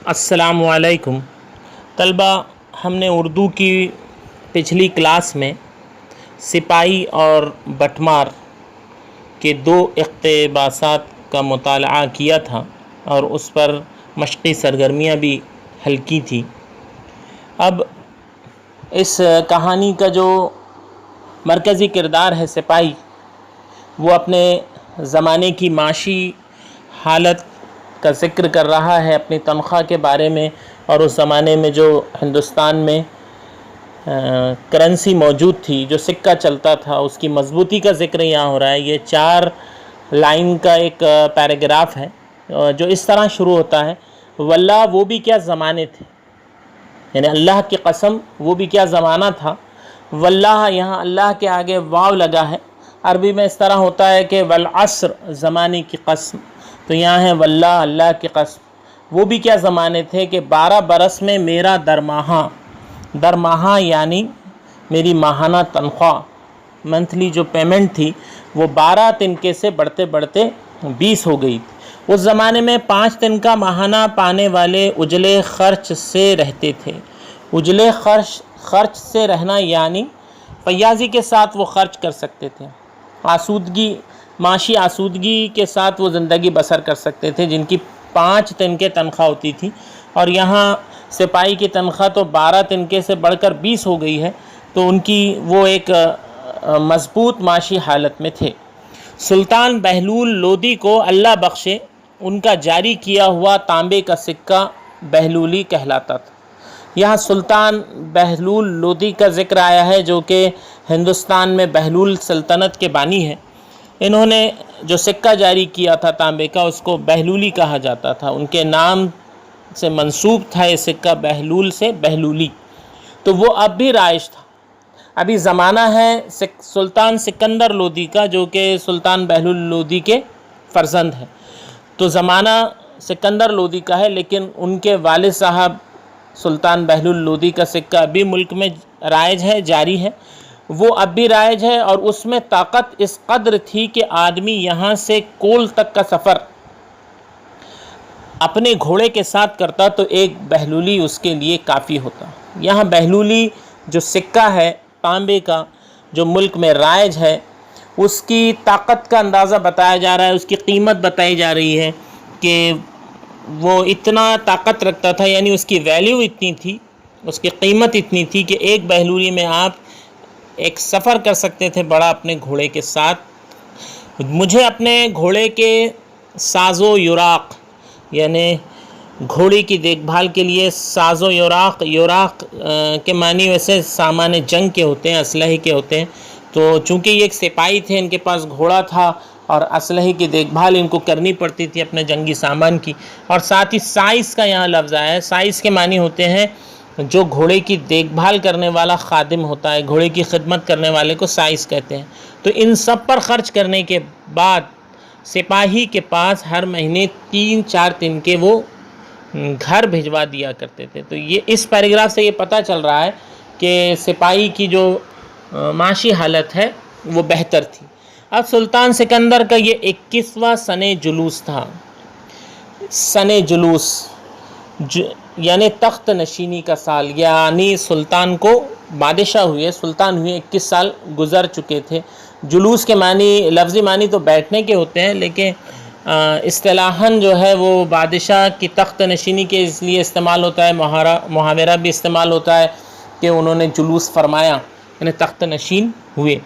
السلام علیکم طلبہ، ہم نے اردو کی پچھلی کلاس میں سپاہی اور بٹمار کے دو اقتباسات کا مطالعہ کیا تھا اور اس پر مشقی سرگرمیاں بھی حل کی تھی۔ اب اس کہانی کا جو مرکزی کردار ہے سپاہی، وہ اپنے زمانے کی معاشی حالت کا ذکر کر رہا ہے، اپنی تنخواہ کے بارے میں، اور اس زمانے میں جو ہندوستان میں کرنسی موجود تھی، جو سکہ چلتا تھا، اس کی مضبوطی کا ذکر یہاں ہو رہا ہے۔ یہ 4 لائن کا ایک پیراگراف ہے جو اس طرح شروع ہوتا ہے: واللہ وہ بھی کیا زمانے تھے، یعنی اللہ کی قسم وہ بھی کیا زمانہ تھا۔ واللہ یہاں اللہ کے آگے واو لگا ہے۔ عربی میں اس طرح ہوتا ہے کہ والعصر زمانے کی قسم، تو یہاں ہے واللہ اللہ کی قسم وہ بھی کیا زمانے تھے کہ 12 برس میں میرا درماہا یعنی میری ماہانہ تنخواہ، منتھلی جو پیمنٹ تھی، وہ 12 تنکے سے بڑھتے بڑھتے 20 ہو گئی تھی۔ اس زمانے میں 5 تنکا ماہانہ پانے والے اجلے خرچ سے رہتے تھے۔ اجلے خرچ سے رہنا یعنی فیاضی کے ساتھ وہ خرچ کر سکتے تھے، معاشی آسودگی کے ساتھ وہ زندگی بسر کر سکتے تھے، جن کی 5 تنکے تنخواہ ہوتی تھی، اور یہاں سپاہی کی تنخواہ تو 12 تنکے سے بڑھ کر 20 ہو گئی ہے، تو ان کی وہ ایک مضبوط معاشی حالت میں تھے۔ سلطان بہلول لودھی کو اللہ بخشے، ان کا جاری کیا ہوا تانبے کا سکہ بہلولی کہلاتا تھا۔ یہاں سلطان بہلول لودھی کا ذکر آیا ہے، جو کہ ہندوستان میں بہلول سلطنت کے بانی ہیں۔ انہوں نے جو سکہ جاری کیا تھا تانبے کا، اس کو بہلولی کہا جاتا تھا۔ ان کے نام سے منسوب تھا یہ سکہ، بہلول سے بہلولی، تو وہ اب بھی رائج تھا۔ ابھی زمانہ ہے سلطان سکندر لودھی کا، جو کہ سلطان بہلول لودھی کے فرزند ہیں، تو زمانہ سکندر لودھی کا ہے، لیکن ان کے والد صاحب سلطان بہلول لودھی کا سکہ ابھی ملک میں رائج ہے، جاری ہے، وہ اب بھی رائج ہے، اور اس میں طاقت اس قدر تھی کہ آدمی یہاں سے کول تک کا سفر اپنے گھوڑے کے ساتھ کرتا تو ایک بہلولی اس کے لیے کافی ہوتا۔ یہاں بہلولی جو سکہ ہے تانبے کا، جو ملک میں رائج ہے، اس کی طاقت کا اندازہ بتایا جا رہا ہے، اس کی قیمت بتائی جا رہی ہے کہ وہ اتنا طاقت رکھتا تھا، یعنی اس کی ویلیو اتنی تھی، اس کی قیمت اتنی تھی کہ ایک بہلولی میں آپ ایک سفر کر سکتے تھے بڑا اپنے گھوڑے کے ساتھ۔ مجھے اپنے گھوڑے کے ساز و یراق، یعنی گھوڑے کی دیکھ بھال کے لیے ساز و یراق کے معنی ویسے سامان جنگ کے ہوتے ہیں، اسلحے کے ہوتے ہیں، تو چونکہ یہ ایک سپاہی تھے، ان کے پاس گھوڑا تھا اور اسلحے کی دیکھ بھال ان کو کرنی پڑتی تھی اپنے جنگی سامان کی، اور ساتھ ہی سائز کا یہاں لفظ آیا ہے۔ سائز کے معنی ہوتے ہیں جو گھوڑے کی دیکھ بھال کرنے والا خادم ہوتا ہے، گھوڑے کی خدمت کرنے والے کو سائز کہتے ہیں۔ تو ان سب پر خرچ کرنے کے بعد سپاہی کے پاس ہر مہینے 3-4 تنکے وہ گھر بھجوا دیا کرتے تھے۔ تو یہ اس پیراگراف سے یہ پتہ چل رہا ہے کہ سپاہی کی جو معاشی حالت ہے وہ بہتر تھی۔ اب سلطان سکندر کا یہ 21واں سن جلوس تھا۔ سن جلوس یعنی تخت نشینی کا سال، یعنی سلطان کو بادشاہ ہوئے، سلطان ہوئے 21 سال گزر چکے تھے۔ جلوس کے معنی، لفظی معنی تو بیٹھنے کے ہوتے ہیں، لیکن اصطلاحاً جو ہے وہ بادشاہ کی تخت نشینی کے اس لیے استعمال ہوتا ہے، محاورہ بھی استعمال ہوتا ہے کہ انہوں نے جلوس فرمایا، یعنی تخت نشین ہوئے۔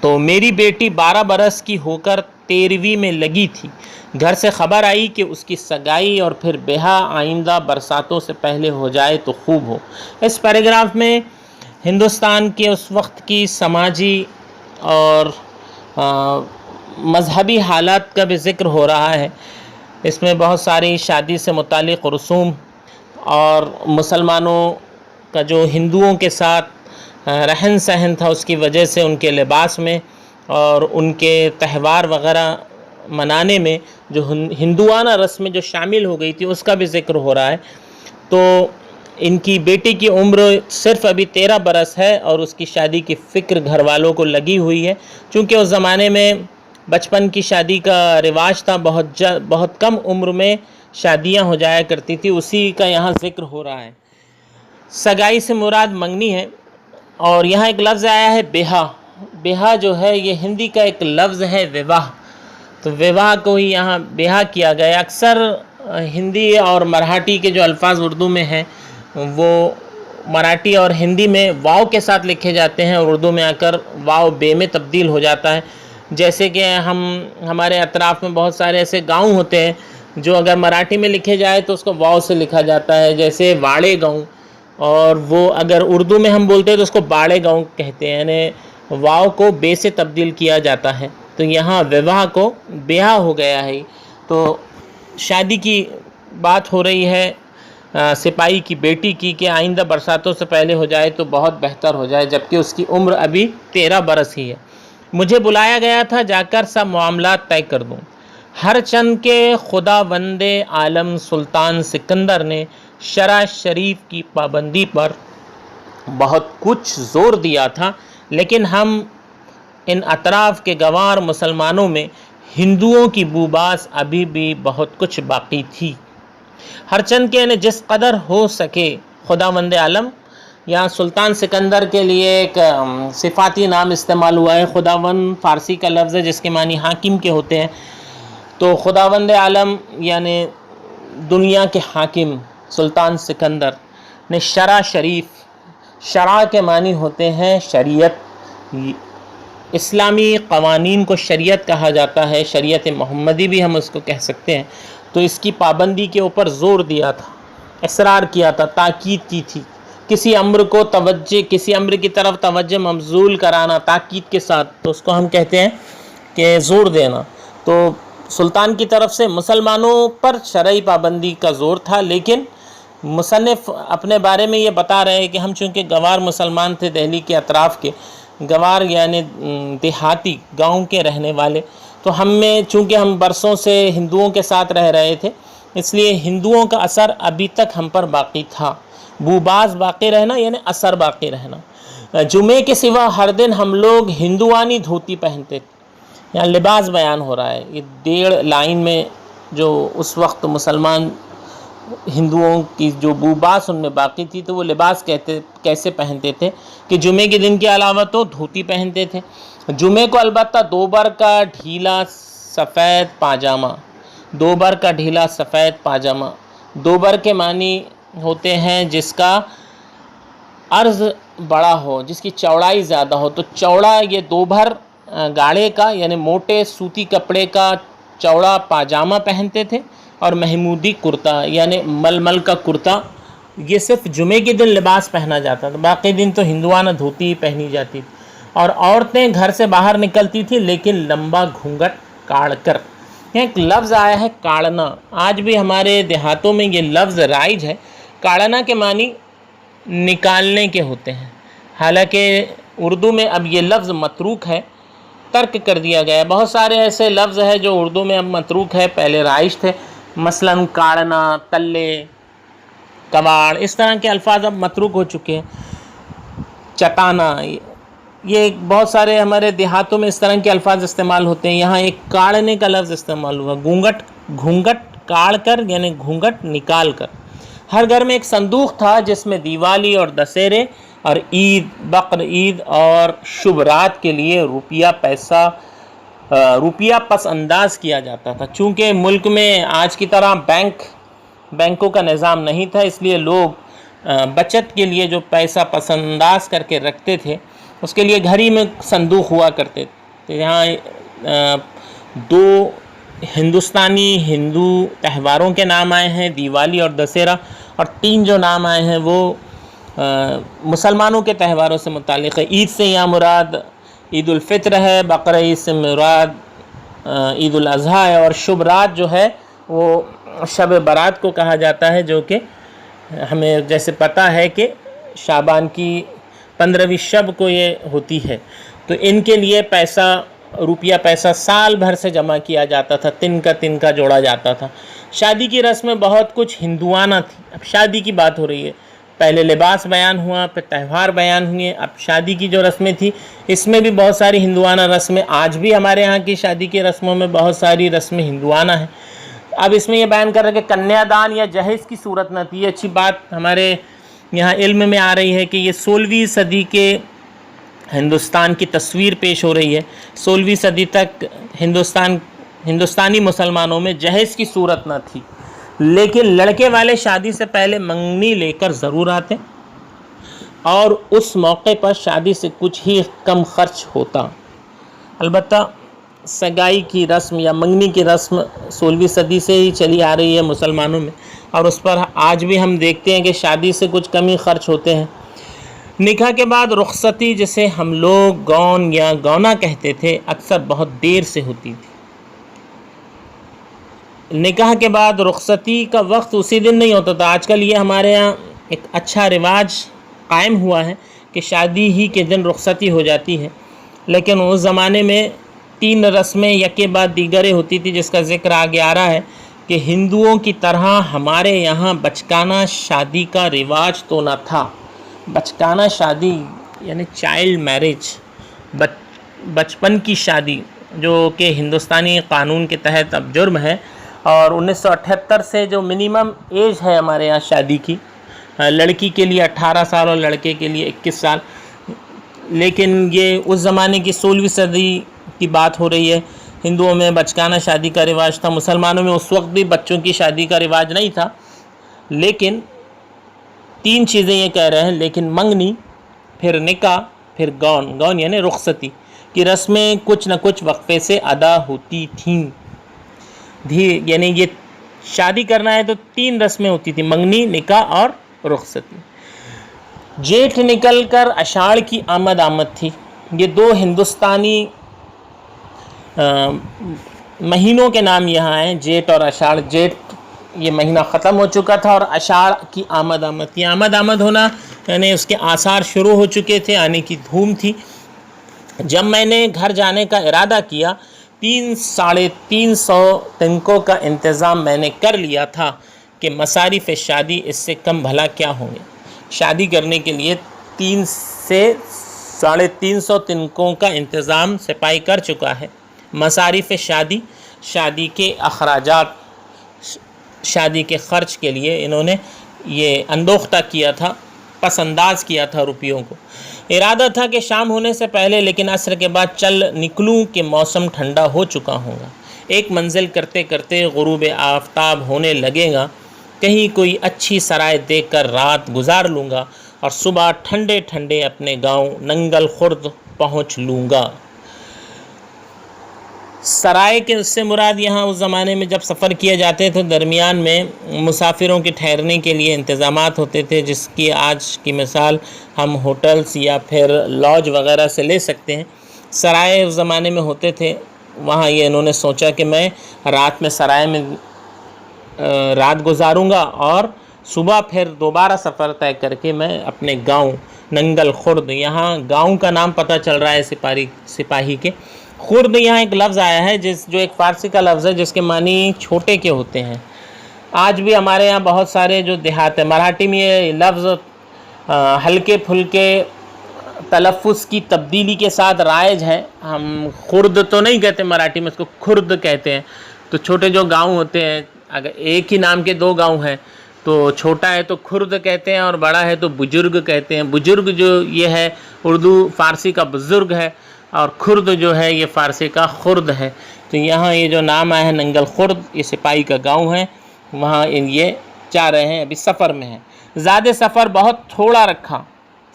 تو میری بیٹی 12 برس کی ہو کر 13ویں میں لگی تھی، گھر سے خبر آئی کہ اس کی سگائی اور پھر بیاہ آئندہ برساتوں سے پہلے ہو جائے تو خوب ہو۔ اس پیراگراف میں ہندوستان کے اس وقت کی سماجی اور مذہبی حالات کا بھی ذکر ہو رہا ہے۔ اس میں بہت ساری شادی سے متعلق رسوم اور مسلمانوں کا جو ہندوؤں کے ساتھ رہن سہن تھا، اس کی وجہ سے ان کے لباس میں اور ان کے تہوار وغیرہ منانے میں جو ہندوانہ رسمیں جو شامل ہو گئی تھی، اس کا بھی ذکر ہو رہا ہے۔ تو ان کی بیٹی کی عمر صرف ابھی 13 برس ہے اور اس کی شادی کی فکر گھر والوں کو لگی ہوئی ہے، چونکہ اس زمانے میں بچپن کی شادی کا رواج تھا، بہت کم عمر میں شادیاں ہو جایا کرتی تھی، اسی کا یہاں ذکر ہو رہا ہے۔ سگائی سے مراد منگنی ہے، اور یہاں ایک لفظ آیا ہے بیہا۔ بیہا جو ہے یہ ہندی کا ایک لفظ ہے وواہ، تو وواہ کو ہی یہاں بیہا کیا گیا۔ اکثر ہندی اور مراٹھی کے جو الفاظ اردو میں ہیں وہ مراٹھی اور ہندی میں واو کے ساتھ لکھے جاتے ہیں، اور اردو میں آ کر واو بے میں تبدیل ہو جاتا ہے۔ جیسے کہ ہمارے اطراف میں بہت سارے ایسے گاؤں ہوتے ہیں جو اگر مراٹھی میں لکھے جائے تو اس کو واو سے لکھا جاتا ہے، جیسے واڑے گاؤں، اور وہ اگر اردو میں ہم بولتے ہیں تو اس کو باڑے گاؤں کہتے ہیں، یعنی واو کو بے سے تبدیل کیا جاتا ہے۔ تو یہاں وواہ کو بیاہ ہو گیا ہے۔ تو شادی کی بات ہو رہی ہے سپاہی کی بیٹی کی کہ آئندہ برساتوں سے پہلے ہو جائے تو بہت بہتر ہو جائے، جبکہ اس کی عمر ابھی 13 برس ہی ہے۔ مجھے بلایا گیا تھا جا کر سب معاملات طے کر دوں۔ ہر چند کے خدا وند عالم سلطان سکندر نے شرع شریف کی پابندی پر بہت کچھ زور دیا تھا، لیکن ہم ان اطراف کے گنوار مسلمانوں میں ہندوؤں کی بوباس ابھی بھی بہت کچھ باقی تھی۔ ہر چند کے جس قدر ہو سکے خداوند عالم، یہاں سلطان سکندر کے لیے ایک صفاتی نام استعمال ہوا ہے۔ خداوند فارسی کا لفظ ہے جس کے معنی حاکم کے ہوتے ہیں، تو خداوند عالم یعنی دنیا کے حاکم سلطان سکندر نے شرع شریف، شرع کے معنی ہوتے ہیں شریعت، اسلامی قوانین کو شریعت کہا جاتا ہے، شریعت محمدی بھی ہم اس کو کہہ سکتے ہیں۔ تو اس کی پابندی کے اوپر زور دیا تھا، اصرار کیا تھا، تاکید کی تھی۔ کسی امر کی طرف توجہ مبذول کرانا تاکید کے ساتھ، تو اس کو ہم کہتے ہیں کہ زور دینا۔ تو سلطان کی طرف سے مسلمانوں پر شرعی پابندی کا زور تھا، لیکن مصنف اپنے بارے میں یہ بتا رہے ہیں کہ ہم چونکہ گنوار مسلمان تھے، دہلی کے اطراف کے گنوار یعنی دیہاتی گاؤں کے رہنے والے، تو چونکہ ہم برسوں سے ہندوؤں کے ساتھ رہ رہے تھے، اس لیے ہندوؤں کا اثر ابھی تک ہم پر باقی تھا۔ بوباس باقی رہنا یعنی اثر باقی رہنا۔ جمعے کے سوا ہر دن ہم لوگ ہندوانی دھوتی پہنتے تھے۔ یہاں لباس بیان ہو رہا ہے، یہ 1.5 لائن میں جو اس وقت مسلمان ہندوؤں کی جو بوباس ان میں باقی تھی، تو وہ لباس کیسے پہنتے تھے کہ جمعے کے دن کے علاوہ تو دھوتی پہنتے تھے۔ جمعے کو البتہ دوبر کا ڈھیلا سفید پاجامہ، دوبر کے معنی ہوتے ہیں جس کا عرض بڑا ہو، جس کی چوڑائی زیادہ ہو، تو چوڑا یہ دوبھر گاڑے کا یعنی موٹے سوتی کپڑے کا چوڑا پاجامہ پہنتے تھے، اور محمودی کرتا یعنی ململ کا کرتا، یہ صرف جمعے کے دن لباس پہنا جاتا تھا، باقی دن تو ہندوانہ دھوتی پہنی جاتی تھی۔ اور عورتیں گھر سے باہر نکلتی تھی لیکن لمبا گھونگھٹ کاڑ کر۔ ایک لفظ آیا ہے کاڑنا، آج بھی ہمارے دیہاتوں میں یہ لفظ رائج ہے۔ کاڑنا کے معنی نکالنے کے ہوتے ہیں، حالانکہ اردو میں اب یہ لفظ متروک ہے، ترک کر دیا گیا ہے۔ بہت سارے ایسے لفظ ہیں جو اردو میں اب متروک ہے، پہلے رائج تھے، مثلاً کاڑنا، تلے، کباڑ، اس طرح کے الفاظ اب متروک ہو چکے ہیں۔ چٹانا، یہ بہت سارے ہمارے دیہاتوں میں اس طرح کے الفاظ استعمال ہوتے ہیں۔ یہاں ایک کاڑنے کا لفظ استعمال ہوا، گھونگھٹ کاڑ کر یعنی گھونگھٹ نکال کر۔ ہر گھر میں ایک صندوق تھا جس میں دیوالی اور دسہرے اور عید، بقر عید اور شب رات کے لیے روپیہ پس انداز کیا جاتا تھا۔ چونکہ ملک میں آج کی طرح بینکوں کا نظام نہیں تھا، اس لیے لوگ بچت کے لیے جو پیسہ پس انداز کر کے رکھتے تھے، اس کے لیے گھر ہی میں صندوق ہوا کرتے تھے۔ یہاں 2 ہندو تہواروں کے نام آئے ہیں، دیوالی اور دسہرہ، اور 3 جو نام آئے ہیں وہ مسلمانوں کے تہواروں سے متعلق ہے۔ عید سے یہاں مراد عید الفطر ہے، بقر عید سے مراد عید الاضحیٰ ہے، اور شب رات جو ہے وہ شب برات کو کہا جاتا ہے، جو کہ ہمیں جیسے پتہ ہے کہ شعبان کی 15ویں شب کو یہ ہوتی ہے۔ تو ان کے لیے روپیہ پیسہ سال بھر سے جمع کیا جاتا تھا، تن کا جوڑا جاتا تھا۔ شادی کی رسمیں بہت کچھ ہندوانہ تھی۔ اب شادی کی بات ہو رہی ہے، پہلے لباس بیان ہوا، پھر تہوار بیان ہوئے، اب شادی کی جو رسمیں تھی اس میں بھی بہت ساری ہندوانہ رسمیں، آج بھی ہمارے ہاں کی شادی کی رسموں میں بہت ساری رسمیں ہندوانہ ہیں۔ اب اس میں یہ بیان کر رہے ہیں کہ کنیا دان یا جہیز کی صورت نہ تھی. یہ اچھی بات ہمارے یہاں علم میں آ رہی ہے کہ یہ 16ویں صدی کے ہندوستان کی تصویر پیش ہو رہی ہے. 16ویں صدی تک ہندوستانی مسلمانوں میں جہیز کی صورت نہ تھی، لیکن لڑکے والے شادی سے پہلے منگنی لے کر ضرور آتے اور اس موقع پر شادی سے کچھ ہی کم خرچ ہوتا. البتہ سگائی کی رسم یا منگنی کی رسم 16ویں صدی سے ہی چلی آ رہی ہے مسلمانوں میں، اور اس پر آج بھی ہم دیکھتے ہیں کہ شادی سے کچھ کم ہی خرچ ہوتے ہیں. نکاح کے بعد رخصتی، جسے ہم لوگ گون یا گونا کہتے تھے، اکثر بہت دیر سے ہوتی تھی. نکاح کے بعد رخصتی کا وقت اسی دن نہیں ہوتا تھا. آج کل یہ ہمارے ہاں ایک اچھا رواج قائم ہوا ہے کہ شادی ہی کے دن رخصتی ہو جاتی ہے، لیکن اس زمانے میں 3 رسمیں یکے بعد دیگرے ہوتی تھی، جس کا ذکر آگے آ رہا ہے کہ ہندوؤں کی طرح ہمارے یہاں بچکانہ شادی کا رواج تو نہ تھا. بچکانہ شادی یعنی چائلڈ میرج، بچپن کی شادی، جو کہ ہندوستانی قانون کے تحت اب جرم ہے، اور 1978 سے جو منیمم ایج ہے ہمارے یہاں شادی کی، لڑکی کے لیے 18 سال اور لڑکے کے لیے 21 سال. لیکن یہ اس زمانے کی 16ویں صدی کی بات ہو رہی ہے. ہندوؤں میں بچکانہ شادی کا رواج تھا، مسلمانوں میں اس وقت بھی بچوں کی شادی کا رواج نہیں تھا. لیکن 3 چیزیں یہ کہہ رہے ہیں، لیکن منگنی، پھر نکاح، پھر گون یعنی رخصتی کی رسمیں کچھ نہ کچھ وقفے سے ادا ہوتی تھیں. یعنی یہ شادی کرنا ہے تو 3 رسمیں ہوتی تھیں، منگنی، نکاح اور رخصتی. جیٹھ نکل کر اشاڑ کی آمد تھی. یہ 2 ہندوستانی مہینوں کے نام یہاں ہیں، جیٹھ اور اشاڑ. جیٹھ یہ مہینہ ختم ہو چکا تھا اور اشاڑ کی آمد تھی. آمد ہونا یعنی اس کے آثار شروع ہو چکے تھے، آنے کی دھوم تھی. جب میں نے گھر جانے کا ارادہ کیا، 300-350 تنکوں کا انتظام میں نے کر لیا تھا کہ مصارف شادی اس سے کم بھلا کیا ہوں گے. شادی کرنے کے لیے 300 سے 350 تنکوں کا انتظام سپاہی کر چکا ہے. مصارف شادی، شادی کے اخراجات، شادی کے خرچ کے لیے انہوں نے یہ اندوختہ کیا تھا، پس انداز کیا تھا روپیوں کو. ارادہ تھا کہ شام ہونے سے پہلے، لیکن عصر کے بعد چل نکلوں کہ موسم ٹھنڈا ہو چکا ہوگا. ایک منزل کرتے کرتے غروب آفتاب ہونے لگے گا. کہیں کوئی اچھی سرائے دیکھ کر رات گزار لوں گا اور صبح ٹھنڈے ٹھنڈے اپنے گاؤں ننگل خرد پہنچ لوں گا. سرائے کے سے مراد یہاں اس زمانے میں جب سفر کیے جاتے تھے، درمیان میں مسافروں کے ٹھہرنے کے لیے انتظامات ہوتے تھے، جس کی آج کی مثال ہم ہوٹلز یا پھر لاج وغیرہ سے لے سکتے ہیں. سرائے اس زمانے میں ہوتے تھے. وہاں یہ انہوں نے سوچا کہ میں رات میں سرائے میں رات گزاروں گا اور صبح پھر دوبارہ سفر طے کر کے میں اپنے گاؤں ننگل خرد، یہاں گاؤں کا نام پتہ چل رہا ہے سپاہی کے. خرد یہاں ایک لفظ آیا ہے جو ایک فارسی کا لفظ ہے، جس کے معنی چھوٹے کے ہوتے ہیں. آج بھی ہمارے یہاں بہت سارے جو دیہات ہیں، مراٹھی میں یہ لفظ ہلکے پھلکے تلفظ کی تبدیلی کے ساتھ رائج ہے. ہم خرد تو نہیں کہتے مراٹھی میں، اس کو خرد کہتے ہیں. تو چھوٹے جو گاؤں ہوتے ہیں، اگر ایک ہی نام کے 2 گاؤں ہیں تو چھوٹا ہے تو خرد کہتے ہیں اور بڑا ہے تو بزرگ کہتے ہیں. بزرگ جو یہ ہے اردو فارسی کا بزرگ ہے، اور خرد جو ہے یہ فارسی کا خرد ہے. تو یہاں یہ جو نام آیا ہے ننگل خرد، یہ سپاہی کا گاؤں ہے. وہاں یہ جا رہے ہیں، ابھی سفر میں ہیں. زاد سفر بہت تھوڑا رکھا.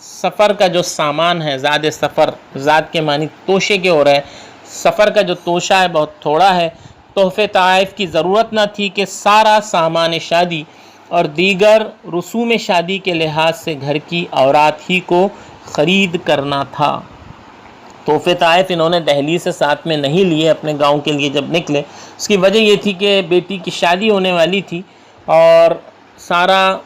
سفر کا جو سامان ہے، زاد سفر، زاد کے معنی توشے کے ہو رہے ہیں. سفر کا جو توشہ ہے بہت تھوڑا ہے. تحفے تحائف کی ضرورت نہ تھی کہ سارا سامان شادی اور دیگر رسوم شادی کے لحاظ سے گھر کی عورات ہی کو خرید کرنا تھا. تحفے تحائف انہوں نے دہلی سے ساتھ میں نہیں لیے اپنے گاؤں کے لیے جب نکلے. اس کی وجہ یہ تھی کہ بیٹی کی شادی ہونے والی تھی، اور سارا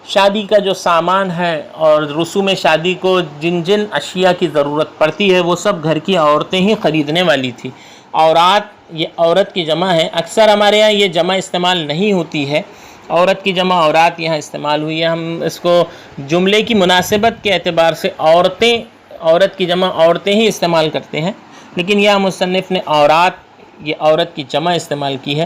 شادی کا جو سامان ہے اور رسوم شادی کو جن اشیاء کی ضرورت پڑتی ہے وہ سب گھر کی عورتیں ہی خریدنے والی تھی. عورات، یہ عورت کی جمع ہے. اکثر ہمارے یہاں یہ جمع استعمال نہیں ہوتی ہے. عورت کی جمع عورات یہاں استعمال ہوئی ہے. ہم اس کو جملے کی مناسبت کے اعتبار سے عورت کی جمع عورتیں ہی استعمال کرتے ہیں، لیکن یہاں مصنف نے عورات، یہ عورت کی جمع استعمال کی ہے.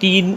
3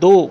2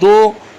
2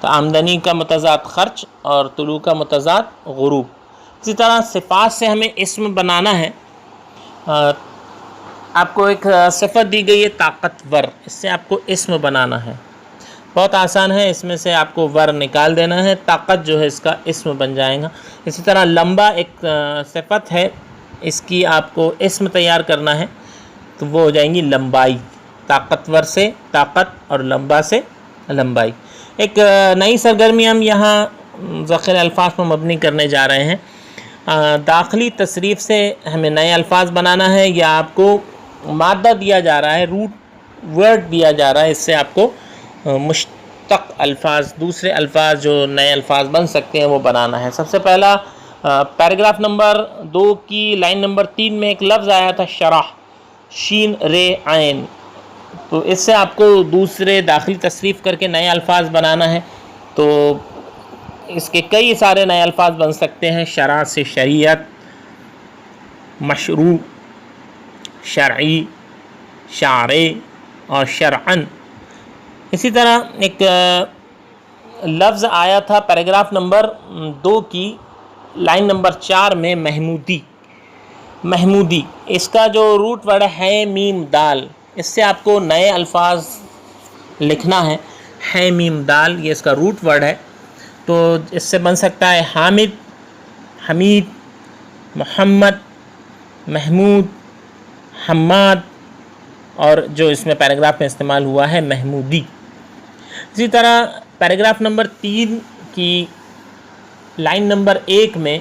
تو آمدنی کا متضاد خرچ اور طلوع کا متضاد غروب۔ اسی طرح صفات سے ہمیں اسم بنانا ہے۔ آپ کو ایک صفت دی گئی ہے طاقتور، اس سے آپ کو اسم بنانا ہے، بہت آسان ہے، اس میں سے آپ کو ور نکال دینا ہے، طاقت جو ہے اس کا اسم بن جائے گا۔ اسی طرح لمبا ایک صفت ہے، اس کی آپ کو اسم تیار کرنا ہے تو وہ ہو جائیں گی لمبائی، طاقتور سے طاقت اور لمبا سے لمبائی۔ ایک نئی سرگرمی ہم یہاں ذخیرہ الفاظ پر مبنی کرنے جا رہے ہیں۔ داخلی تصریف سے ہمیں نئے الفاظ بنانا ہے، یا آپ کو مادہ دیا جا رہا ہے، روٹ ورڈ دیا جا رہا ہے، اس سے آپ کو مشتق الفاظ، دوسرے الفاظ جو نئے الفاظ بن سکتے ہیں وہ بنانا ہے۔ سب سے پہلا پیراگراف نمبر 2 کی لائن نمبر 3 میں ایک لفظ آیا تھا شرح، شین رے عین، تو اس سے آپ کو دوسرے داخلی تصریف کر کے نئے الفاظ بنانا ہے۔ تو اس کے کئی سارے نئے الفاظ بن سکتے ہیں، شرع سے شریعت، مشروع، شرعی، شارع اور شرعن۔ اسی طرح ایک لفظ آیا تھا پیراگراف نمبر 2 کی لائن نمبر 4 میں محمودی، محمودی، اس کا جو روٹ ورڈ ہے میم دال، اس سے آپ کو نئے الفاظ لکھنا ہے، ہے میم دال یہ اس کا روٹ ورڈ ہے، تو اس سے بن سکتا ہے حامد، حمید، محمد، محمود، حماد، اور جو اس میں پیراگراف میں استعمال ہوا ہے محمودی۔ اسی طرح پیراگراف نمبر 3 کی لائن نمبر 1 میں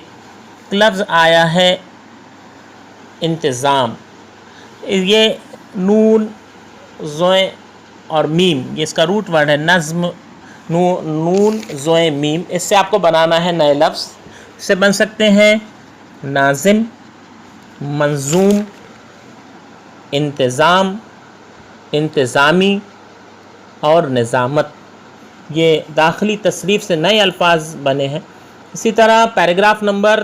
لفظ آیا ہے انتظام، یہ نون، زوئے اور میم، یہ اس کا روٹ ورڈ ہے نظم، نون زوئے میم، اس سے آپ کو بنانا ہے نئے لفظ، اس سے بن سکتے ہیں ناظم، منظوم، انتظام، انتظامی اور نظامت، یہ داخلی تصریف سے نئے الفاظ بنے ہیں۔ اسی طرح پیراگراف نمبر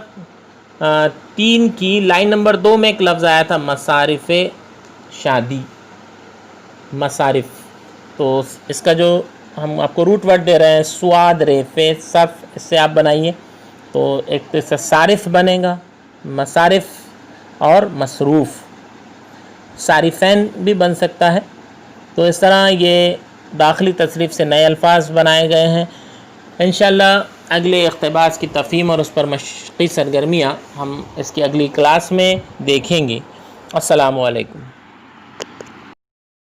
3 کی لائن نمبر 2 میں ایک لفظ آیا تھا مصارف شادی، مصارف، تو اس کا جو ہم آپ کو روٹ ورڈ دے رہے ہیں سواد ریفے صرف، اس سے آپ بنائیے تو ایک تو اس سے صارف بنے گا، مصارف اور مصروف، صارفین بھی بن سکتا ہے۔ تو اس طرح یہ داخلی تصریف سے نئے الفاظ بنائے گئے ہیں۔ انشاءاللہ اگلے اقتباس کی تفہیم اور اس پر مشقی سرگرمیاں ہم اس کی اگلی کلاس میں دیکھیں گے۔ السلام علیکم۔